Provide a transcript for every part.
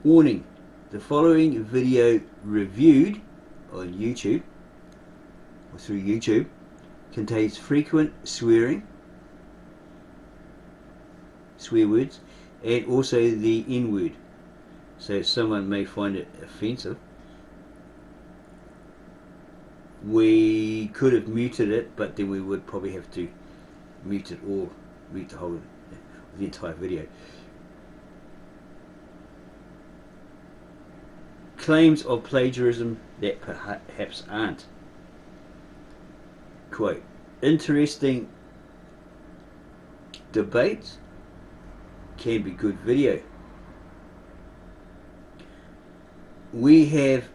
Warning: the following video reviewed on YouTube or through YouTube contains frequent swear words, and also the N word. So someone may find it offensive. We could have muted it, but then we would probably have to mute it or mute the entire video. Claims of plagiarism that perhaps aren't. Quote, interesting debates can be good video. We have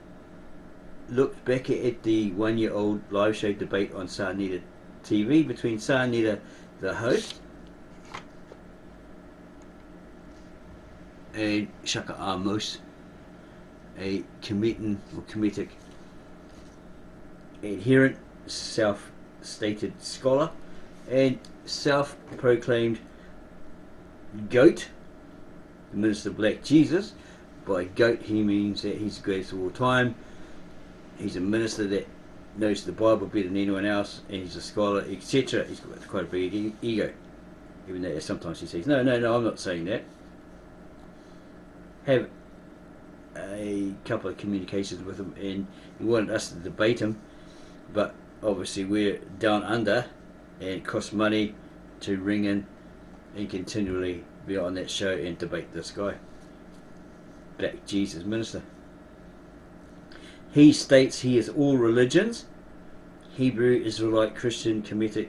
looked back at the 1-year-old live show debate on Sarnita TV between Sarnita, the host, and Shaka Ahmose, a Kemetic adherent, self-stated scholar and self-proclaimed goat, the minister Black Jesus. By goat he means that he's the greatest of all time. He's a minister that knows the Bible better than anyone else, and he's a scholar, etc. He's got quite a big ego, even though sometimes he says, no, I'm not saying that. Have a couple of communications with him, and he wanted us to debate him, but obviously we're down under, and it costs money to ring in and continually be on that show and debate this guy, Black Jesus minister. He states he is all religions: Hebrew, Israelite, Christian, Kemetic,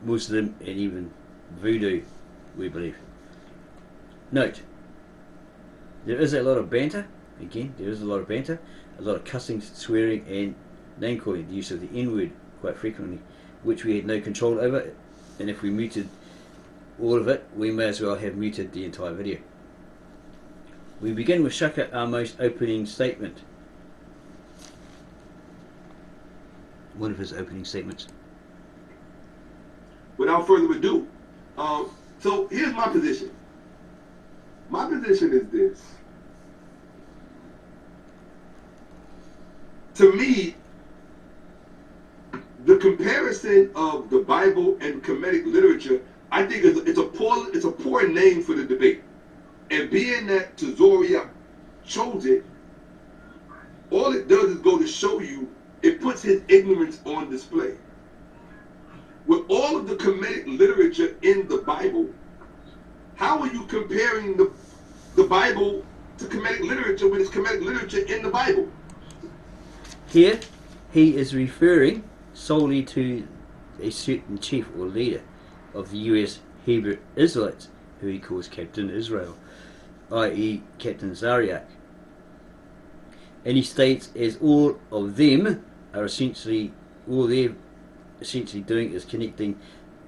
Muslim, and even Voodoo, we believe. Note, there is a lot of banter. Again, there is a lot of banter, a lot of cussing, swearing, and name calling, the use of the N word quite frequently, which we had no control over, and if we muted all of it, we may as well have muted the entire video. We begin with Shaka Ahmose's opening statement. One of his opening statements. Without further ado, so here's my position. My position is this. To me, the comparison of the Bible and Kemetic literature, I think it's a poor name for the debate. And being that Tazoria chose it, all it does is go to show you, it puts his ignorance on display. With all of the Kemetic literature in the Bible, how are you comparing the Bible to Kemetic literature when it's Kemetic literature in the Bible? Here, he is referring solely to a certain chief or leader of the US Hebrew Israelites, who he calls Captain Israel, i.e. Captain Zariak. And he states, as all of them are essentially, all they're essentially doing is connecting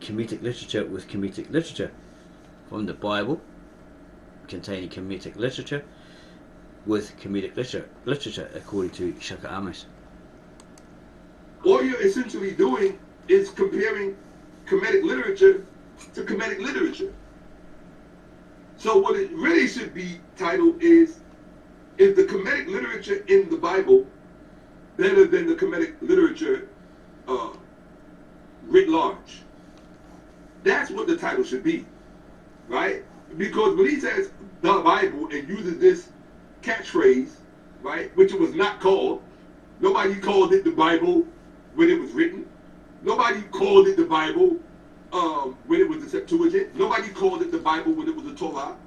Kemetic literature with Kemetic literature, from the Bible containing Kemetic literature with Kemetic literature according to Shaka Ahmose. All you're essentially doing is comparing Kemetic literature to Kemetic literature. So what it really should be titled is the Kemetic literature in the Bible better than the Kemetic literature writ large? That's what the title should be, right? Because when he says the Bible and uses this catchphrase, right, which it was not called, nobody called it the Bible when it was written. Nobody called it the Bible when it was the Septuagint. Nobody called it the Bible when it was the Torah,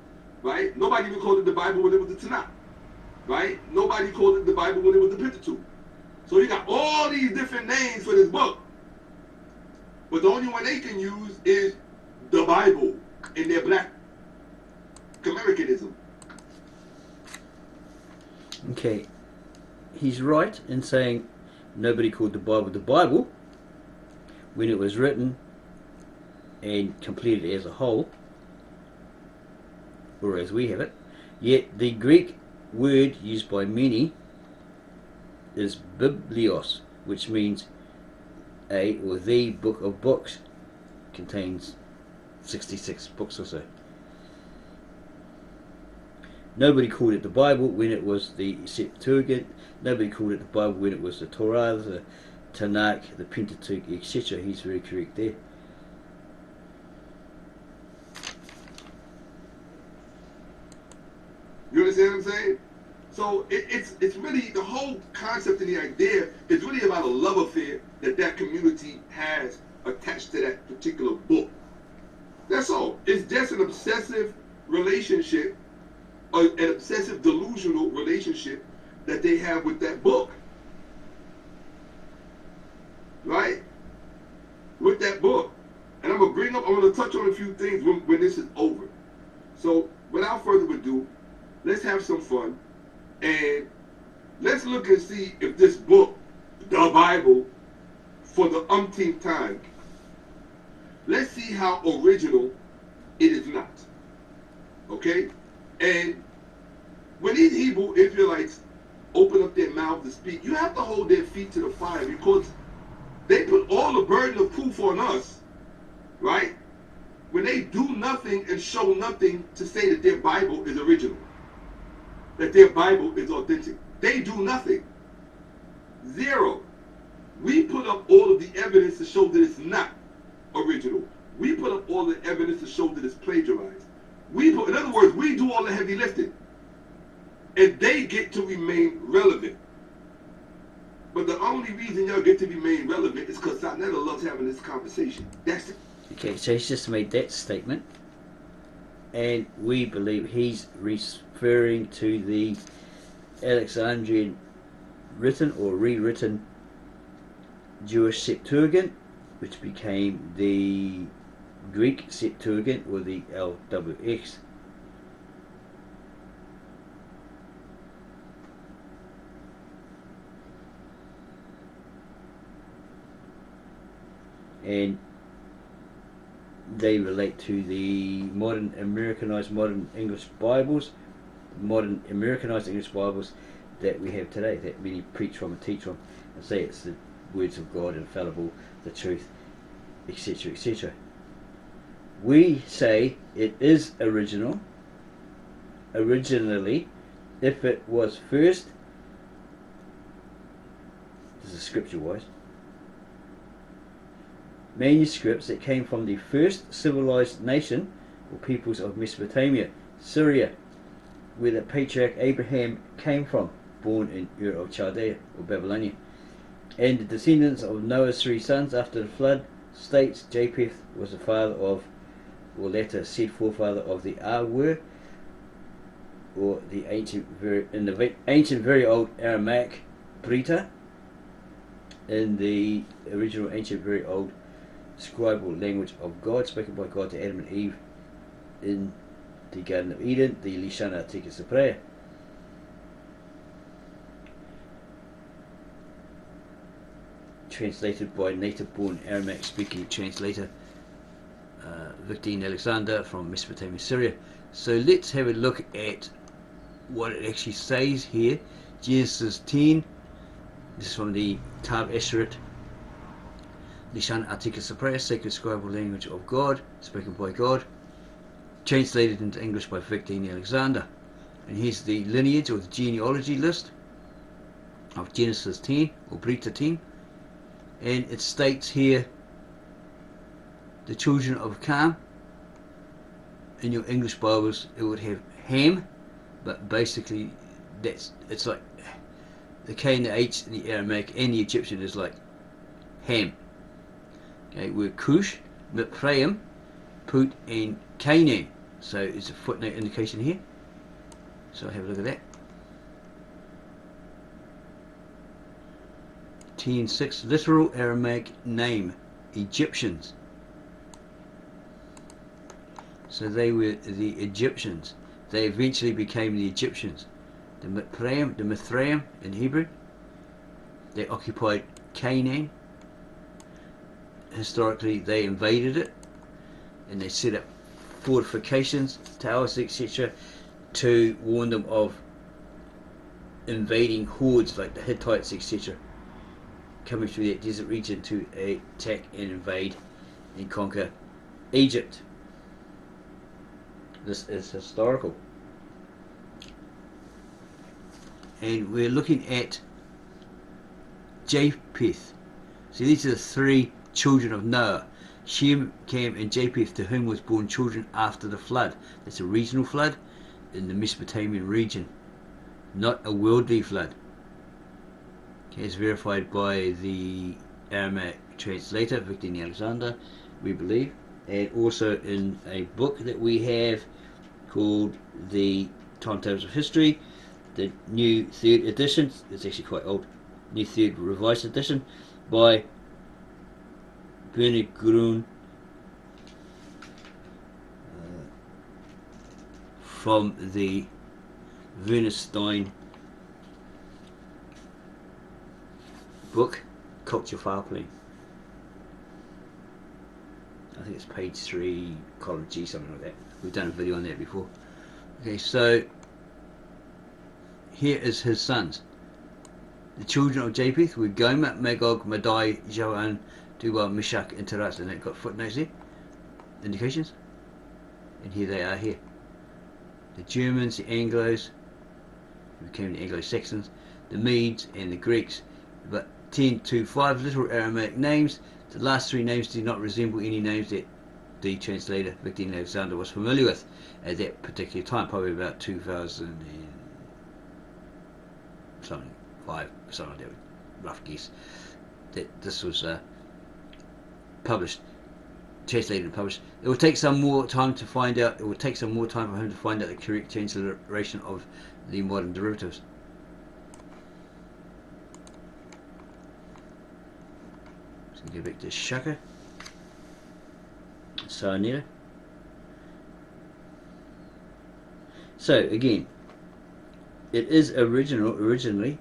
right? Nobody even called it the Bible when it was the Tanakh, right? Nobody called it the Bible when it was the Pentateuch. So you got all these different names for this book, but the only one they can use is the Bible in their Black Americanism. Okay, he's right in saying nobody called the Bible when it was written and completed as a whole, or as we have it. Yet the Greek word used by many is biblios, which means a or the book of books. Contains 66 books or so. Nobody called it the Bible when it was the Septuagint. Nobody called it the Bible when it was the Torah, the Tanakh, the Pentateuch, etc. He's very correct there. You understand what I'm saying? So it's really, the whole concept and the idea is really about a love affair that that community has attached to that particular book. That's all. It's just an obsessive relationship, an obsessive delusional relationship that they have with that book. Right? With that book. And I'm going to touch on a few things when this is over. So without further ado, let's have some fun. And let's look and see if this book, the Bible, for the umpteenth time, let's see how original it is not. Okay? And when these Hebrew Israelites open up their mouth to speak, you have to hold their feet to the fire, because they put all the burden of proof on us, right? When they do nothing and show nothing to say that their Bible is original, that their Bible is authentic. They do nothing. Zero. We put up all of the evidence to show that it's not original. We put up all the evidence to show that it's plagiarized. In other words, we do all the heavy lifting. And they get to remain relevant. But the only reason y'all get to remain relevant is because Sarnetta loves having this conversation. That's it. Okay, so he's just made that statement. And we believe he's referring to the Alexandrian written or rewritten Jewish Septuagint, which became the Greek Septuagint, or the LWX. And they relate to the modern Americanized modern English Bibles, modern Americanized English Bibles that we have today, that many preach from and teach from, and say it's the words of God, infallible, the truth, etc., etc. We say it is originally, if it was first, this is scripture-wise, manuscripts that came from the first civilized nation or peoples of Mesopotamia, Syria, where the patriarch Abraham came from, born in Ur of Chaldea or Babylonia, and the descendants of Noah's 3 sons after the flood, states Japheth was the father of, or later said forefather of, the Awer, or the ancient, in the ancient very old Aramaic Brita, in the original ancient very old scribal language of God, spoken by God to Adam and Eve in the Garden of Eden, the Lishana Atika Saprea. Translated by native-born Aramaic-speaking translator Victine Alexander from Mesopotamia, Syria. So let's have a look at what it actually says here. Genesis 10, this is from the Tav Esheret, Lishan Atika Saprea, sacred scribal language of God, spoken by God, translated into English by Victine Alexander. And here's the lineage or the genealogy list of Genesis 10 or Brita 10. And it states here the children of Ham. In your English Bibles it would have Ham, but basically it's like the K and the H in the Aramaic and the Egyptian is like Ham. Okay, we're Cush, Mitzrayim, Put, and Canaan. So it's a footnote indication here. So have a look at that. 10:6, literal Aramaic name, Egyptians. So they were the Egyptians. They eventually became the Egyptians. The Mithraim in Hebrew. They occupied Canaan. Historically they invaded it and they set up fortifications, towers, etc. to warn them of invading hordes like the Hittites, etc. coming through that desert region to attack and invade and conquer Egypt. This is historical. and we're looking at Japheth. So these are the three children of Noah: Shem, Cam, and Japheth, to whom was born children after the flood. That's a regional flood in the Mesopotamian region, not a worldly flood. Okay, it's verified by the Aramaic translator, Victor Alexander, we believe, and also in a book that we have called the Timetables of History, the new third edition. It's actually quite old. New third revised edition by Bernard Grun from the Vernestein book, Culture File Plan. I think it's page 3, column G, something like that. We've done a video on that before. Okay, so here is his sons. The children of Japheth were Gomer, Magog, Madai, Javan, Tubal, Meshach, and Tiras, and they've got footnotes there, indications, and here they are here. The Germans, the Anglos, who became the Anglo-Saxons, the Medes, and the Greeks, but 10 to 5 little Aramaic names. The last 3 names do not resemble any names that the translator Victor Alexander was familiar with at that particular time, probably about 2000 and something, 5, something like that, rough guess, that this was published, translated and published. It will take some more time to find out, it will take some more time for him to find out the correct transliteration of the modern derivatives. So go back to Shaka Ahmose. So again, it is originally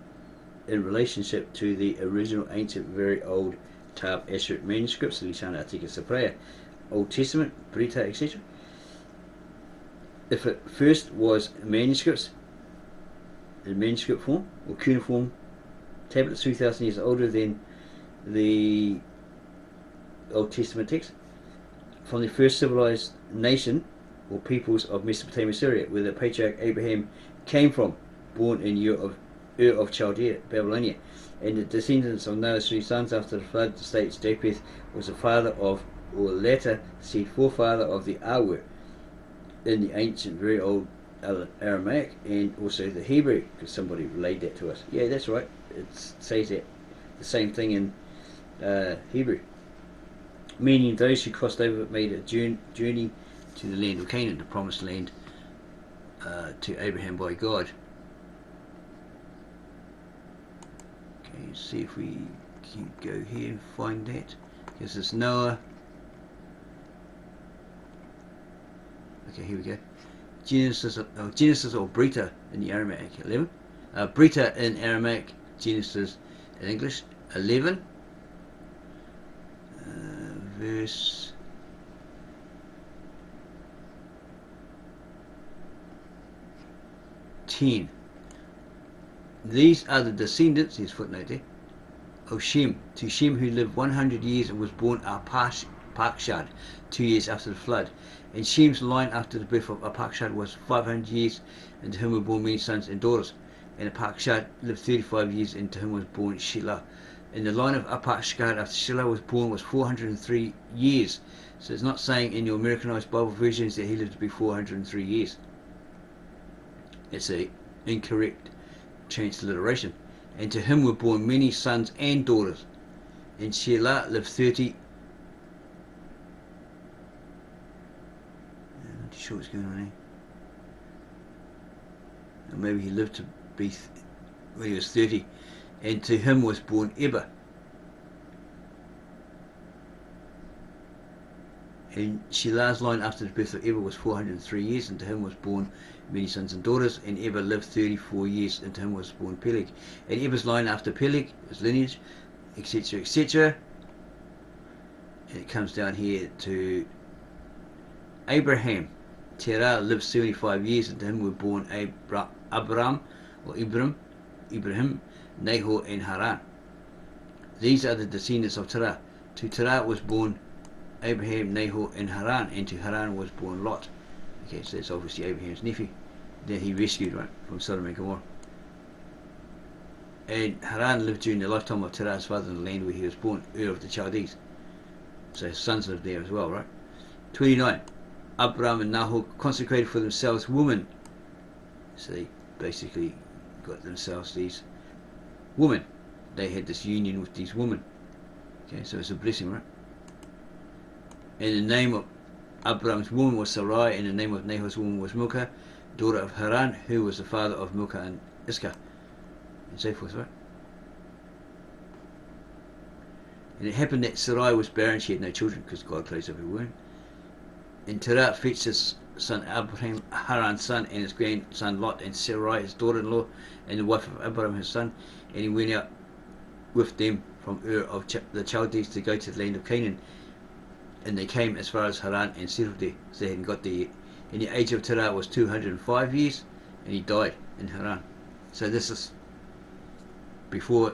in relationship to the original ancient, very old Tab Asherit manuscripts, Lisana Atika Sapraya, Old Testament, Brita, etc. If it first was manuscripts in manuscript form or cuneiform tablets 2,000 years older than the Old Testament text, from the first civilized nation or peoples of Mesopotamia, Syria, where the patriarch Abraham came from, born in Ur of Chaldea, Babylonia, and the descendants of Noah's 3 sons after the flood, states Japheth was the father of, or latter said forefather of, the Awer in the ancient, very old Aramaic, and also the Hebrew, because somebody relayed that to us. Yeah, that's right. It says that the same thing in Hebrew, meaning those who crossed over made a journey to the land of Canaan, the promised land to Abraham by God. Okay, see if we can go here and find that, because it's Noah. Okay, here we go. Genesis or Brita in the Aramaic 11. Brita in Aramaic, Genesis in English 11. Verse 10. These are the descendants, here's footnote there, of Shem, to Shem who lived 100 years and was born Arpachshad 2 years after the flood. And Shem's line after the birth of Arpachshad was 500 years, and to whom were born many sons and daughters. And Arpachshad lived 35 years, and to whom was born Shelah. And the line of Arpachshad after Shelah was born was 403 years. So it's not saying in your Americanized Bible versions that he lived to be 403 years. It's an incorrect transliteration. And to him were born many sons and daughters. And Shelah lived 30. I'm not sure what's going on here. Or maybe he lived to be when he was 30. And to him was born Eber. And Shelah's line after the birth of Eber was 403 years, and to him was born many sons and daughters. And Eber lived 34 years, and to him was born Peleg. And Eber's line after Peleg, his lineage, etc., etc. And it comes down here to Abraham. Terah lived 75 years, and to him were born Abraham, Ibrahim, Nahor, and Haran. These are the descendants of Terah. To Terah was born Abraham, Nahor, and Haran, and to Haran was born Lot. Okay, so that's obviously Abraham's nephew that he rescued, right, from Sodom and Gomorrah. And Haran lived during the lifetime of Terah's father in the land where he was born, Ur of the Chaldees. So his sons lived there as well, right? 29. Abraham and Nahor consecrated for themselves women. So they basically got themselves these women. They had this union with these women. Okay, so it's a blessing, right? And the name of Abraham's woman was Sarai, and the name of Nahor's woman was Milcah, daughter of Haran, who was the father of Milcah and Iscah, and so forth, right? And it happened that Sarai was barren, she had no children, because God closed up her womb. And Terah fetched his son Abraham, Haran's son, and his grandson Lot, and Sarai, his daughter-in-law, and the wife of Abraham, his son, and he went out with them from Ur of the Chaldees to go to the land of Canaan. And they came as far as Haran and settled there. So they hadn't got there yet. And the age of Terah was 205 years, and he died in Haran. So this is before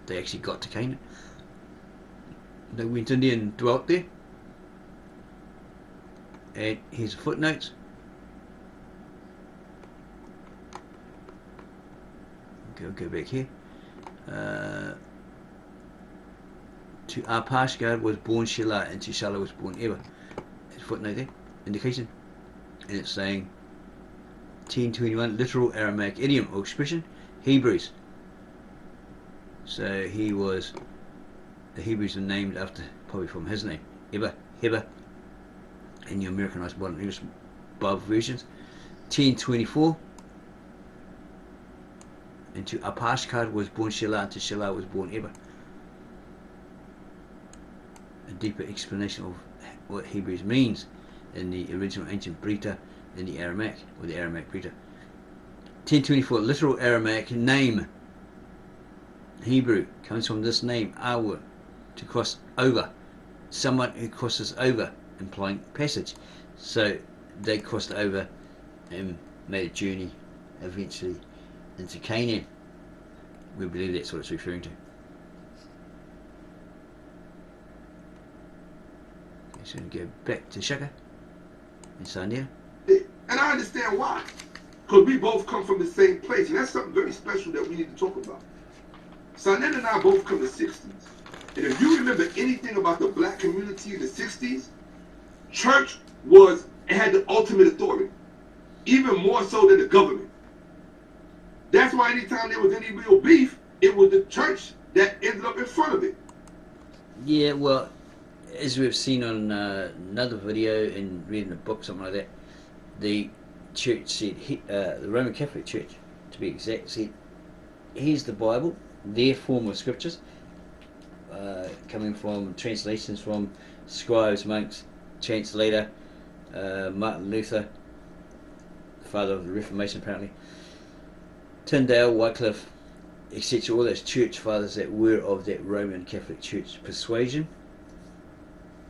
they actually got to Canaan. They went in there and dwelt there. And here's the footnotes. Okay, we'll go back here. To Arpachshad was born Shelah, and to Shelah was born Eber. There's a footnote there, indication. And it's saying 1021, literal Aramaic idiom or expression, Hebrews. So he was, the Hebrews are named after, probably from his name, Eber, Heber, in your Americanized modern English Bible versions. 1024, and to Arpachshad was born Shelah, and to Shelah was born Eber. A deeper explanation of what Hebrews means in the original ancient Brita in the Aramaic, or the Aramaic Brita. 1024, literal Aramaic name, Hebrew, comes from this name, Awa, to cross over. Someone who crosses over, implying passage. So they crossed over and made a journey eventually into Canaan. We believe that's what it's referring to. So we go back to Shaka and Sandia. And I understand why. Because we both come from the same place. And that's something very special that we need to talk about. Sandia and I both come from the 60s. And if you remember anything about the black community in the 60s, church had the ultimate authority. Even more so than the government. That's why anytime there was any real beef, it was the church that ended up in front of it. Yeah, well, as we've seen on another video and reading a book, something like that, the church said, the Roman Catholic Church, to be exact, said, here's the Bible, their form of scriptures, coming from translations from scribes, monks, translator, Martin Luther, father of the Reformation apparently, Tyndale, Wycliffe, etc., all those church fathers that were of that Roman Catholic Church persuasion.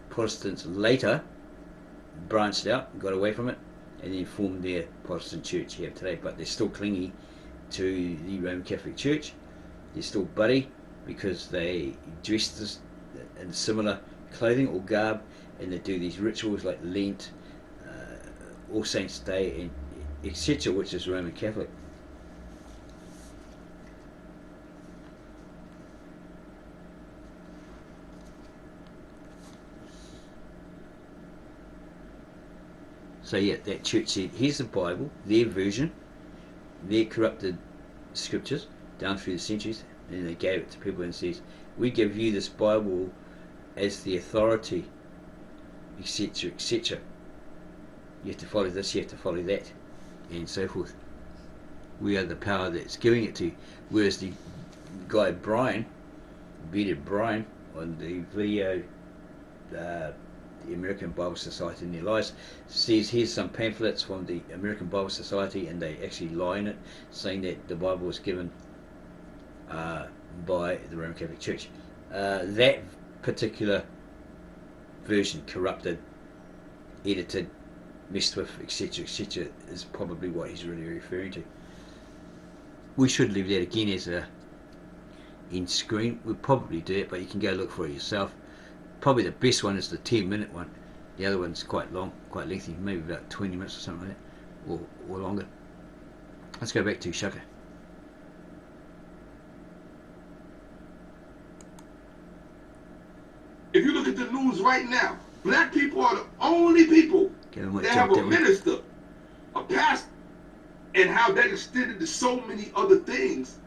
Protestants later branched out, got away from it, and then formed their Protestant church here today, but they're still clingy to the Roman Catholic Church. They're still buddy because they dress in similar clothing or garb, and they do these rituals like Lent, All Saints Day, and etc., which is Roman Catholic. So yeah, that church said, here's the Bible, their version, their corrupted scriptures down through the centuries, and they gave it to people and says, we give you this Bible as the authority, etc., etc. You have to follow this, you have to follow that, and so forth. We are the power that's giving it to you. Whereas the guy Brian, bearded Brian, on the video, the American Bible Society and their lies, says here's some pamphlets from the American Bible Society, and they actually lie in it, saying that the Bible was given by the Roman Catholic Church. That particular version, corrupted, edited, messed with, etc., etc., is probably what he's really referring to. We should leave that again as a end screen. We'll probably do it, but you can go look for it yourself. Probably the best one is the 10-minute one. The other one's quite long, quite lengthy, maybe about 20 minutes or something like that, or longer. Let's go back to Shaka. right now, black people are the only people that have a minister, a pastor, and how that extended to so many other things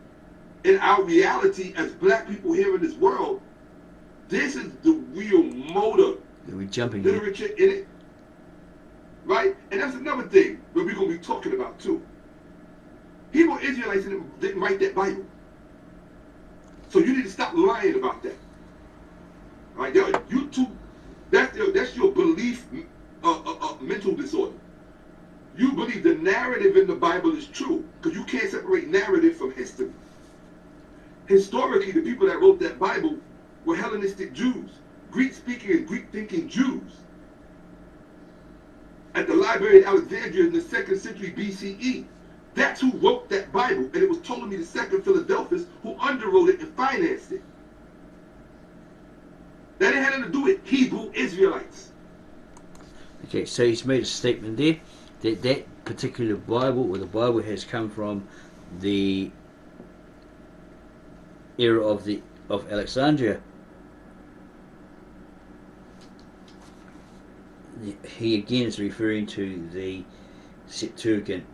in our reality as black people here in this world. This is the real motor. We're jumping literature in it. Right? And that's another thing that we're going to be talking about too. Hebrew Israelites didn't write that Bible. So you need to stop lying about that. Right? You too, that's your belief mental disorder. You believe the narrative in the Bible is true because you can't separate narrative from history. Historically, the people that wrote that Bible were Hellenistic Jews, Greek-speaking and Greek-thinking Jews. At the library at Alexandria in the 2nd century BCE. That's who wrote that Bible, and it was Ptolemy II Philadelphus who underwrote it and financed it. That had nothing to do with Hebrew Israelites. Okay, so he's made a statement there that that particular Bible, or the Bible, has come from the era of Alexandria. He again is referring to the Septuagint,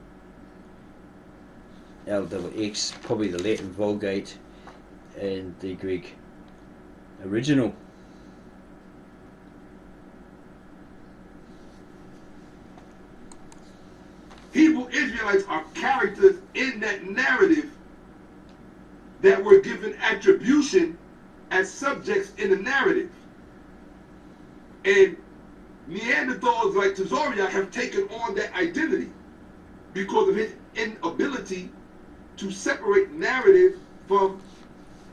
LXX, probably the Latin Vulgate, and the Greek original. Hebrew Israelites are characters in that narrative that were given attribution as subjects in the narrative. And Neanderthals like Tazoriak have taken on that identity because of his inability to separate narrative from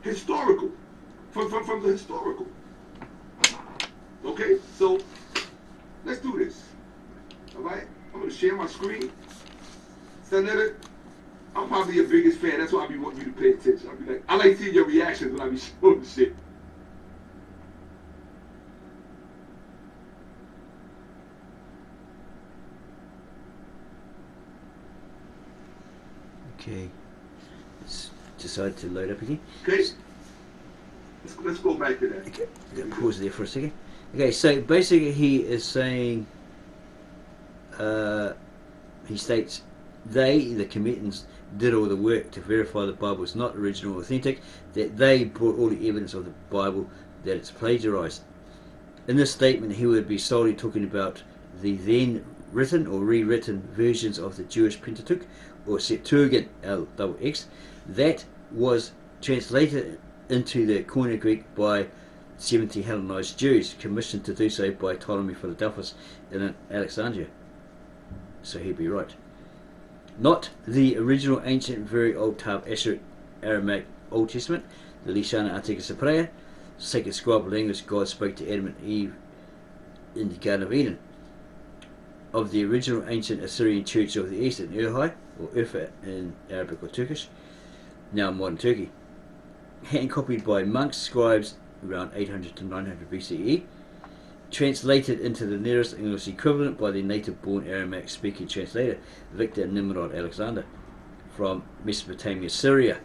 historical, from the historical. Okay, so let's do this. All right, I'm going to share my screen. Senator, I'm probably your biggest fan. That's why I be wanting you to pay attention. I'll be like, I like seeing your reactions when I be showing the shit. Okay, let's decide to load up again. Okay, let's go back to that. Okay, I'm gonna pause there for a second. Okay, so basically he is saying, he states, the Khemetans, did all the work to verify the Bible is not original or authentic, that they brought all the evidence of the Bible that it's plagiarized. In this statement, he would be solely talking about the then written or rewritten versions of the Jewish Pentateuch, or Septuagint, LXX, that was translated into the Koine Greek by 70 Hellenized Jews, commissioned to do so by Ptolemy Philadelphus in Alexandria. So he'd be right. Not the original ancient, very old Tav Asher Aramaic Old Testament, the Lishana Antiquus Prayer, sacred scribal language God spoke to Adam and Eve in the Garden of Eden. Of the original ancient Assyrian Church of the East in Urhai, or Urfa in Arabic or Turkish, now modern Turkey, hand copied by monks, scribes around 800 to 900 BCE, translated into the nearest English equivalent by the native-born Aramaic speaking translator Victor Nimrod Alexander from Mesopotamia, Syria.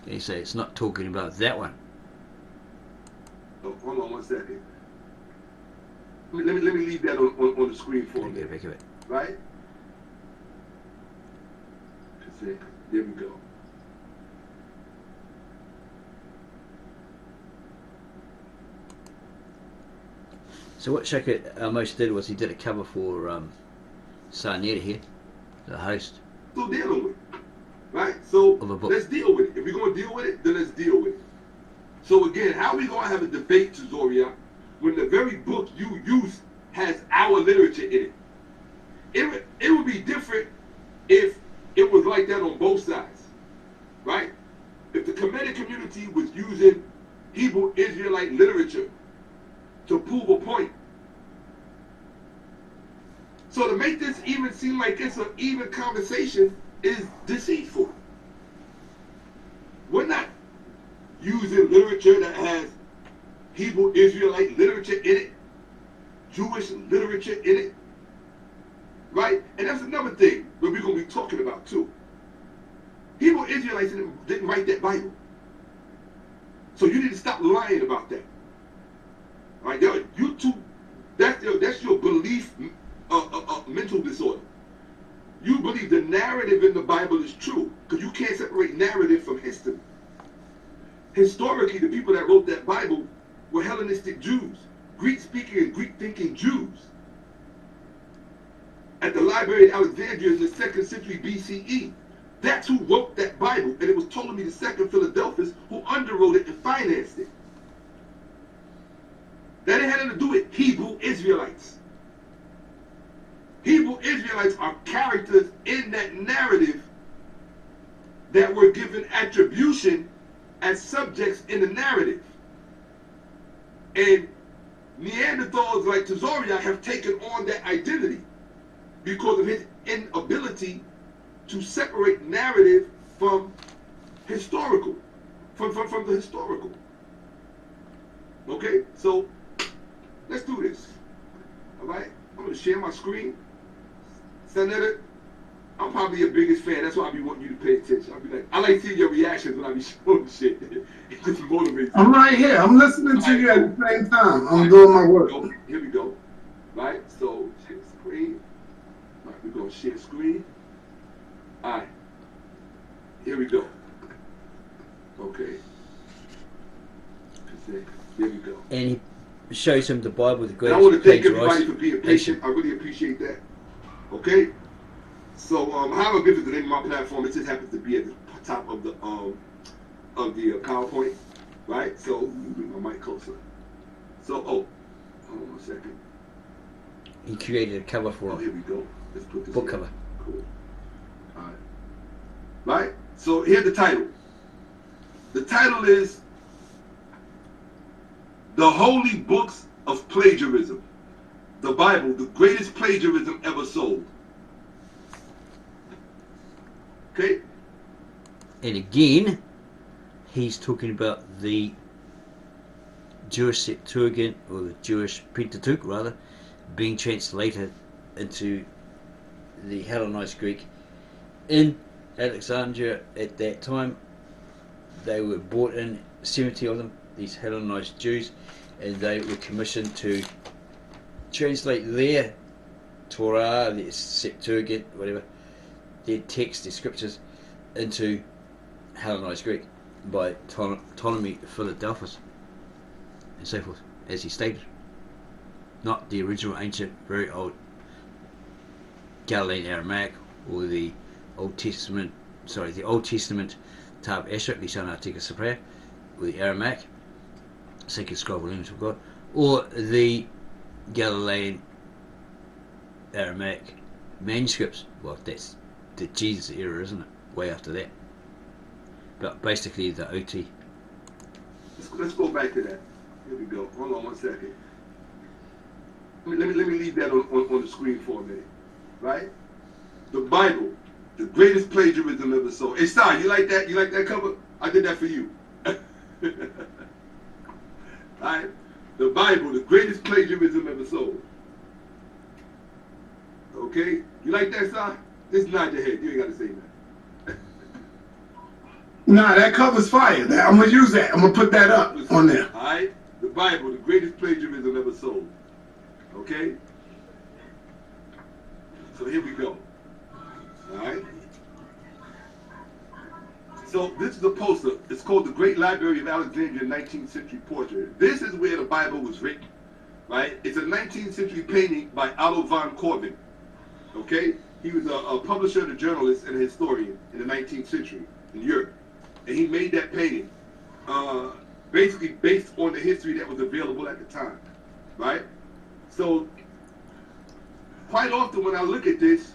Okay, so it's not talking about that one. Oh, hold on one second. Let me leave that on the screen for me. Back of it. Right? There we go. So what Shaka Ahmose did was he did a cover for Sarnetta here, the host. So dealing with it. Right? So Of a book. let's deal with it. If we're going to deal with it, then let's deal with it. So again, how are we going to have a debate, Zoria, when the very book you use has our literature in it? It would be different if it was like that on both sides. Right? If the Khemetic community was using Hebrew Israelite literature to prove a point. So to make this even seem like it's an even conversation is deceitful. We're not using literature that has Hebrew Israelite literature in it, Jewish literature in it, right? And that's another thing that we're going to be talking about too. Hebrew Israelites didn't write that Bible. So you need to stop lying about that. Right? You that's your belief, mental disorder. You believe the narrative in the Bible is true because you can't separate narrative from history. Historically, the people that wrote that Bible were Hellenistic Jews, Greek-speaking and Greek-thinking Jews. At the Library of Alexandria in the 2nd century BCE. That's who wrote that Bible, and it was Ptolemy II Philadelphus who underwrote it and financed it. That had nothing to do with Hebrew Israelites. Hebrew Israelites are characters in that narrative that were given attribution as subjects in the narrative. And Neanderthals like Tazoriak have taken on that identity because of his inability to separate narrative from historical, from the historical. Okay, so let's do this. All right, I'm going to share my screen. Senator, I'm probably your biggest fan. That's why I be wanting you to pay attention. I'll be like, I like seeing your reactions when I be showing shit. It just motivates me. I'm right here. I'm listening to you at the same time. I'm doing my work. Here we go. Right, so share the screen. All right, we're going to share screen. All right, here we go. Okay. There we go. And he shows him the Bible, the And greatest I want to thank everybody plagiarized for being patient. I really appreciate that. Okay. So, how I give it the name of my platform, it just happens to be at the top of the PowerPoint, right? So, let me bring my mic closer. So, hold on 1 second. He created a cover for Oh, him. here we go. Let's put this Book here. cover. Cool. All right. Right? So here's the title. The title is The Holy Books of Plagiarism. The Bible, the greatest plagiarism ever sold. Okay? And again, he's talking about the Jewish Septuagint, or the Jewish Pentateuch rather, being translated into the Hellenized Greek in Alexandria at that time. They were brought in, 70 of them, these Hellenized Jews, and they were commissioned to translate their Torah, their Septuagint, whatever, their text, their scriptures, into Hellenized Greek by Ptolemy Philadelphus and so forth, as he stated. Not the original ancient, very old Galilean Aramaic, or the Old Testament Tab Esher, Lishana Tika Sapra, or the Aramaic, sacred scroll language of God, or the Galilean Aramaic manuscripts. Well, that's the Jesus era, isn't it? Way after that. But basically the OT. Let's go back to that. Here we go. Hold on 1 second. Let me leave that on the screen for a minute. Right? The Bible, the greatest plagiarism ever sold. Hey, Star, you like that? You like that cover? I did that for you. Alright? The Bible, the greatest plagiarism ever sold. Okay? You like that, Star? Just nod your head. You ain't got to say that. Nah, that cover's fire. I'm going to use that. I'm going to put that up on there. Alright? The Bible, the greatest plagiarism ever sold. Okay? So here we go. Alright? So this is a poster. It's called The Great Library of Alexandria 19th Century Portrait. This is where the Bible was written. Right? It's a 19th century painting by Otto von Corvin. Okay? He was a publisher and a journalist and a historian in the 19th century in Europe. And he made that painting basically based on the history that was available at the time. Right? So quite often when I look at this,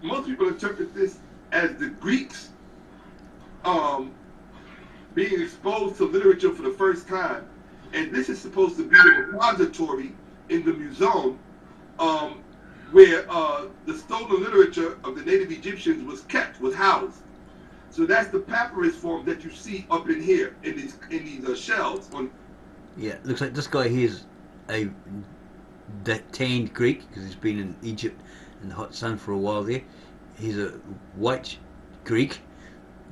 most people interpret this as the Greeks being exposed to literature for the first time. And this is supposed to be the repository in the museum where the stolen literature of the native Egyptians was housed. So that's the papyrus form that you see up in here in these shells. Yeah, looks like this guy here is a tanned Greek, because he's been in Egypt in the hot sun for a while there. He's a white Greek.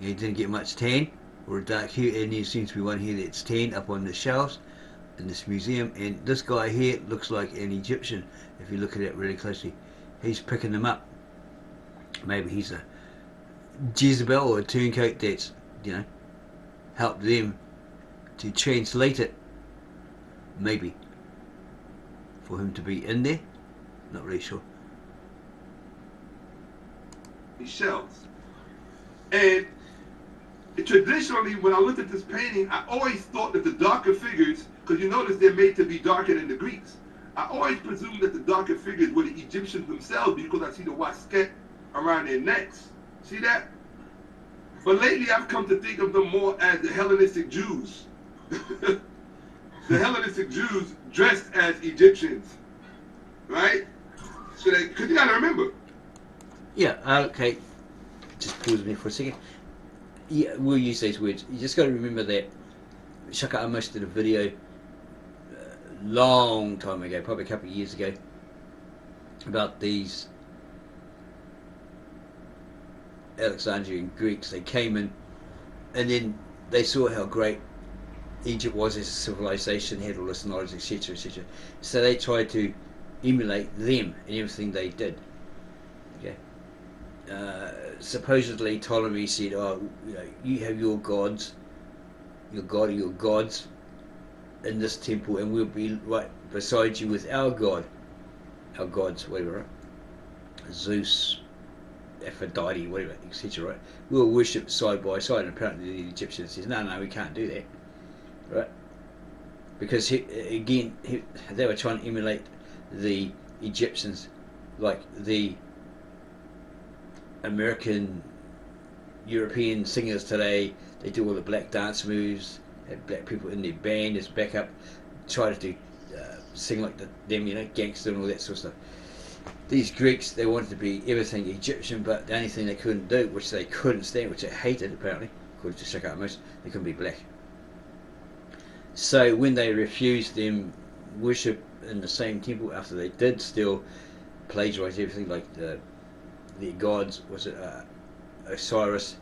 He didn't get much tan or a dark hue, and there seems to be one here that's tan up on the shelves in this museum, and this guy here looks like an Egyptian if you look at it really closely. He's picking them up. Maybe he's a Jezebel or a turncoat that's, you know, helped them to translate it, maybe, for him to be in there. Not really sure. Shells. And traditionally, when I looked at this painting, I always thought that the darker figures, because you notice they're made to be darker than the Greeks, I always presumed that the darker figures were the Egyptians themselves, because I see the wasket around their necks. See that? But lately I've come to think of them more as the Hellenistic Jews. The Hellenistic Jews dressed as Egyptians. Right? So because you gotta remember. Yeah, okay. Just pause me for a second. Yeah, we'll use these words. You just got to remember that Shaka Ahmose did a video long time ago, probably a couple of years ago, about these Alexandrian Greeks. They came in, and then they saw how great Egypt was as a civilization, had all this knowledge, etc., etc. So they tried to emulate them in everything they did. Okay. Supposedly Ptolemy said, "Oh, you know, you have your gods, your god or your gods in this temple, and we'll be right beside you with our god, our gods, whatever, right? Zeus, Aphrodite, whatever, etc. Right? We'll worship side by side." And apparently the Egyptians says, "No, we can't do that, right?" Because they were trying to emulate the Egyptians, like the American, European singers today. They do all the black dance moves, have black people in their band as backup, try to do sing like them, you know, gangster and all that sort of stuff. These Greeks, they wanted to be everything Egyptian, but the only thing they couldn't do, which they couldn't stand, which they hated apparently, according to Shaka Ahmose, they couldn't be black. So when they refused them worship in the same temple, after they did still plagiarize everything, like the gods, was it Osiris,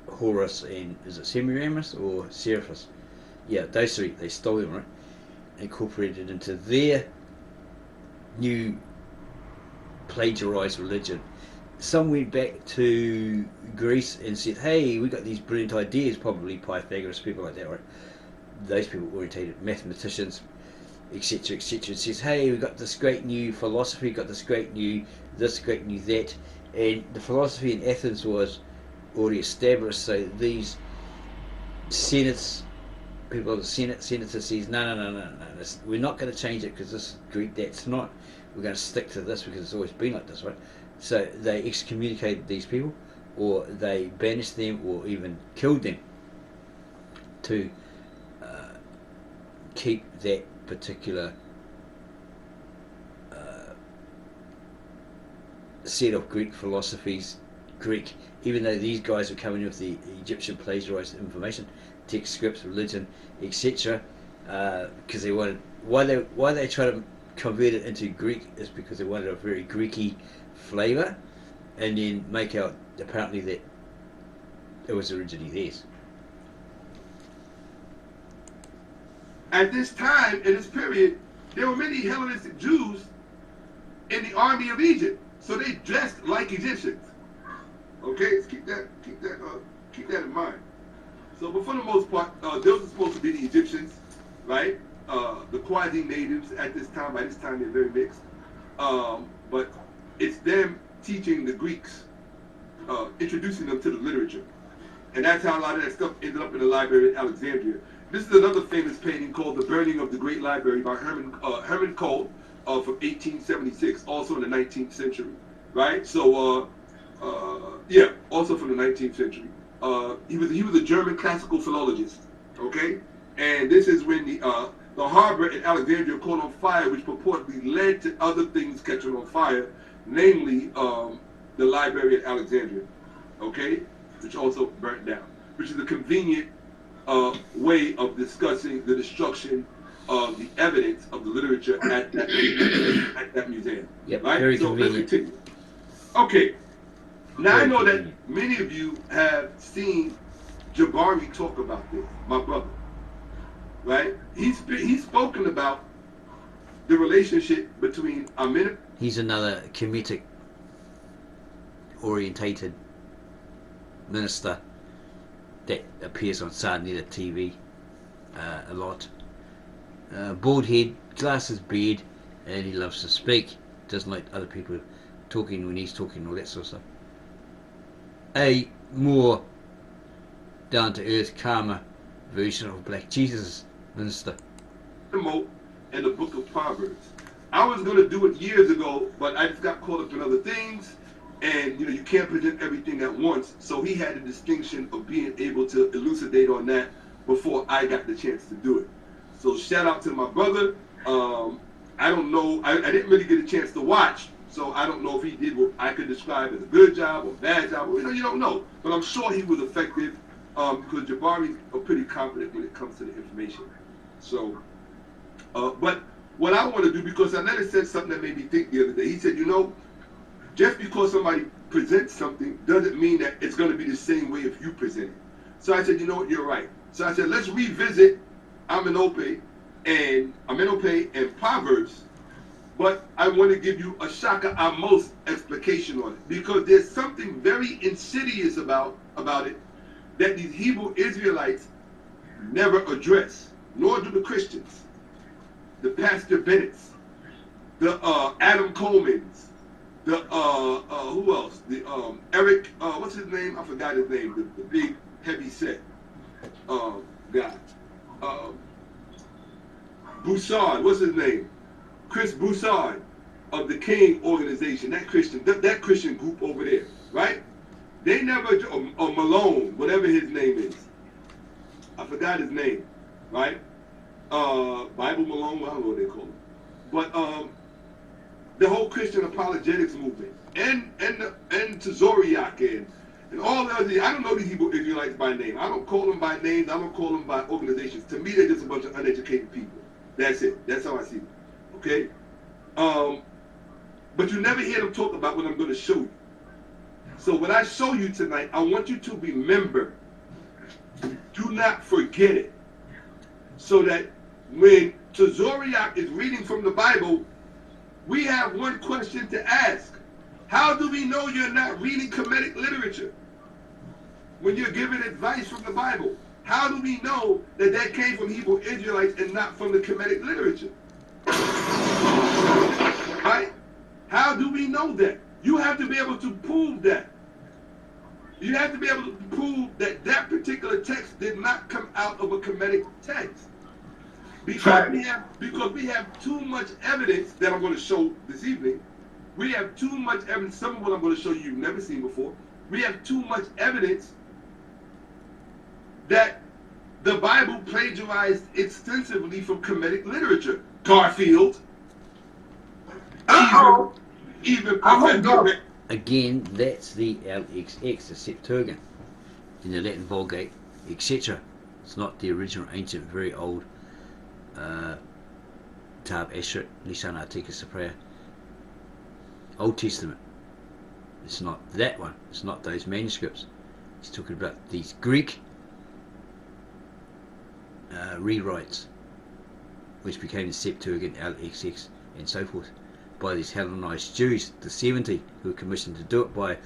Horus, and is it Semiramis or Seraphis? Yeah, those three, they stole them, right? Incorporated into their new plagiarized religion. Some went back to Greece and said, "Hey, we got these brilliant ideas," probably Pythagoras, people like that, right? Those people orientated mathematicians, etc., etc. It says, "Hey, we got this great new philosophy, got this great new this, great new that," and the philosophy in Athens was already established. So these senates, people of the senator says, "No, we're not going to change it because this is Greek. That's not. We're going to stick to this because it's always been like this, right?" So they excommunicated these people, or they banished them, or even killed them to keep that particular set of Greek philosophies Greek, even though these guys were coming with the Egyptian plagiarized information, text, scripts, religion, etc. Because they wanted, why they try to convert it into Greek is because they wanted a very Greeky flavour, and then make out apparently that it was originally theirs. At this time, in this period, there were many Hellenistic Jews in the army of Egypt, so they dressed like Egyptians. Okay, let's keep that in mind. So, but for the most part, those are supposed to be the Egyptians, right? The quasi-natives at this time. By this time, they're very mixed. But it's them teaching the Greeks, introducing them to the literature, and that's how a lot of that stuff ended up in the library at Alexandria. This is another famous painting called "The Burning of the Great Library" by Herman Cole from 1876, also in the 19th century, right? So, yeah, also from the 19th century. He was a German classical philologist, okay? And this is when the harbor at Alexandria caught on fire, which purportedly led to other things catching on fire, namely the library at Alexandria, okay? Which also burnt down, which is a convenient way of discussing the destruction of the evidence of the literature at that museum. Yep, right? very so convenient. Let's continue. Okay. Now Very I know convenient. that many of you have seen Jabari talk about this, my brother. right? He's spoken about the relationship between Amen. He's another Kemetic orientated minister that appears on Sarnita TV a lot. Bald head, glasses, beard, and he loves to speak. Doesn't like other people talking when he's talking, all that sort of stuff. A more down to earth, calmer version of Black Jesus minister. And the book of Proverbs. I was going to do it years ago, but I just got caught up in other things, and you can't present everything at once. So he had the distinction of being able to elucidate on that before I got the chance to do it. So shout out to my brother. I don't know. I didn't really get a chance to watch, so I don't know if he did what I could describe as a good job or bad job. Or, you don't know. But I'm sure he was effective because Jabari are pretty confident when it comes to the information. So, but what I want to do, because Anetta said something that made me think the other day. He said, just because somebody presents something doesn't mean that it's going to be the same way if you present it. So I said, you know what, you're right. So I said, let's revisit Amenope and Proverbs, but I want to give you a Shaka Ahmose explication on it, because there's something very insidious about it that these Hebrew Israelites never address, nor do the Christians, the Pastor Bennett's, the Adam Coleman's, the who else? The Eric, what's his name? I forgot his name. The big heavy set guy. Broussard, what's his name? Chris Broussard of the King organization, that Christian group over there, right? They never, or Malone, whatever his name is. I forgot his name, right? Bible Malone, I don't know what they call him. But the whole Christian apologetics movement, and to Zoriak and all the other, I don't know these Hebrew Israelites by name. I don't call them by names. I don't call them by organizations. To me, they're just a bunch of uneducated people. That's it. That's how I see them. Okay? But you never hear them talk about what I'm going to show you. So what I show you tonight, I want you to remember. Do not forget it. So that when Tazoriak is reading from the Bible, we have one question to ask. How do we know you're not reading Kemetic literature? When you're giving advice from the Bible, how do we know that that came from Hebrew Israelites and not from the Kemetic literature? Right? How do we know that? You have to be able to prove that. You have to be able to prove that that particular text did not come out of a Kemetic text. Because we have too much evidence that I'm going to show this evening. We have too much evidence. Some of what I'm going to show you've never seen before. We have too much evidence that the Bible plagiarized extensively from Kemetic literature. Garfield. Even Prophet. Again, that's the LXX, the Septuagint, in the Latin Vulgate, etc. It's not the original ancient, very old Tab Eshet, Lisan Articus Prayer, Old Testament. It's not that one. It's not those manuscripts. He's talking about these Greek rewrites, which became the Septuagint, LXX, and so forth, by these Hellenized Jews, the 70, who were commissioned to do it by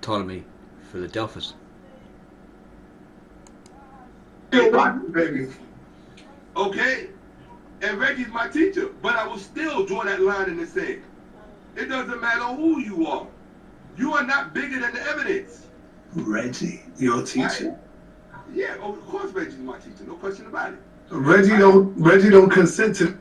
Ptolemy Philadelphus. Okay, and Reggie's my teacher, but I will still draw that line in the sand. It doesn't matter who you are. You are not bigger than the evidence. Reggie, your teacher? Right? Yeah, of course Reggie's my teacher, no question about it. Reggie don't consent to